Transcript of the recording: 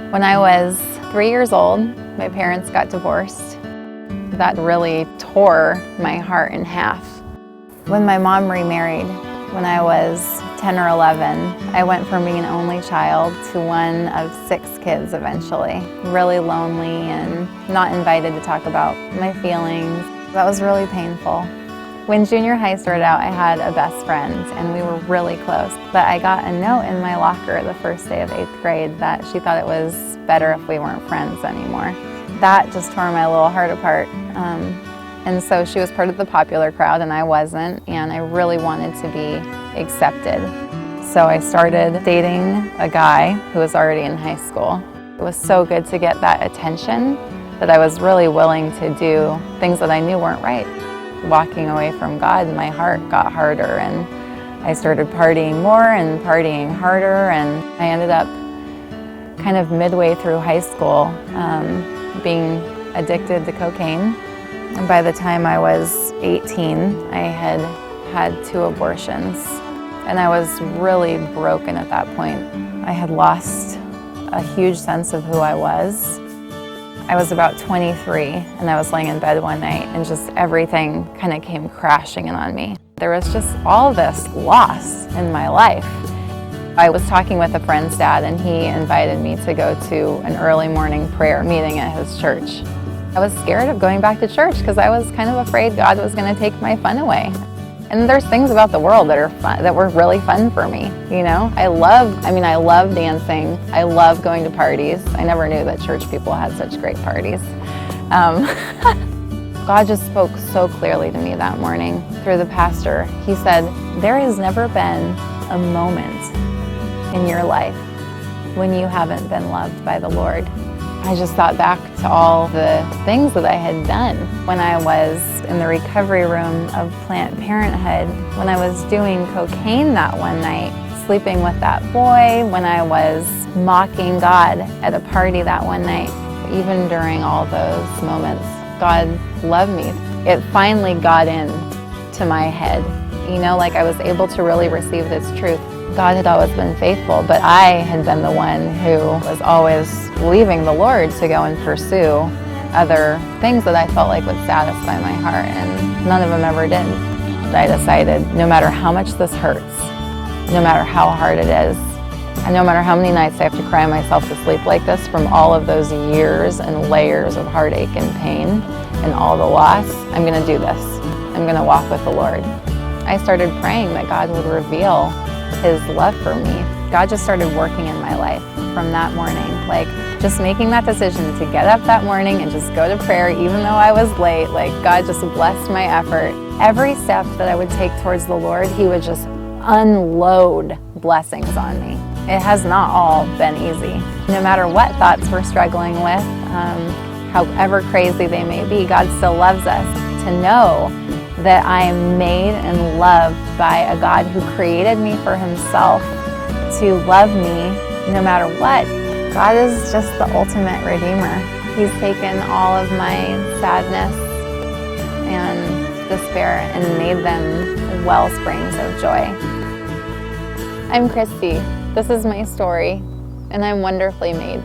When I was 3 years old, my parents got divorced. That really tore my heart in half. When my mom remarried, when I was 10 or 11, I went from being an only child to one of 6 kids eventually. Really lonely and not invited to talk about my feelings. That was really painful. When junior high started out, I had a best friend and we were really close. But I got a note in my locker the first day of 8th grade that she thought it was better if we weren't friends anymore. That just tore my little heart apart. And so she was part of the popular crowd and I wasn't, and I really wanted to be accepted. So I started dating a guy who was already in high school. It was so good to get that attention that I was really willing to do things that I knew weren't right. Walking away from God, my heart got harder and I started partying more and partying harder, and I ended up kind of midway through high school being addicted to cocaine. And by the time I was 18, I had had 2 abortions. And I was really broken at that point. I had lost a huge sense of who I was. I was about 23 and I was laying in bed one night and just everything kind of came crashing in on me. There was just all this loss in my life. I was talking with a friend's dad and he invited me to go to an early morning prayer meeting at his church. I was scared of going back to church because I was kind of afraid God was going to take my fun away. And there's things about the world that are fun, that were really fun for me, you know? I love dancing. I love going to parties. I never knew that church people had such great parties. God just spoke so clearly to me that morning through the pastor. He said, there has never been a moment in your life when you haven't been loved by the Lord. I just thought back to all the things that I had done when I was in the recovery room of Planned Parenthood, when I was doing cocaine that one night, sleeping with that boy, when I was mocking God at a party that one night. Even during all those moments, God loved me. It finally got into my head, you know, like I was able to really receive this truth. God had always been faithful, but I had been the one who was always leaving the Lord to go and pursue other things that I felt like would satisfy my heart, and none of them ever did. I decided no matter how much this hurts, no matter how hard it is, and no matter how many nights I have to cry myself to sleep like this from all of those years and layers of heartache and pain and all the loss, I'm going to do this. I'm going to walk with the Lord. I started praying that God would reveal His love for me. God just started working in my life from that morning. Like just making that decision to get up that morning and just go to prayer even though I was late. Like God just blessed my effort. Every step that I would take towards the Lord, He would just unload blessings on me. It has not all been easy. No matter what thoughts we're struggling with, however crazy they may be, God still loves us. To know that I am made and loved by a God who created me for Himself to love me no matter what. God is just the ultimate redeemer. He's taken all of my sadness and despair and made them well springs of joy. I'm Christie. This is my story, and I'm wonderfully made.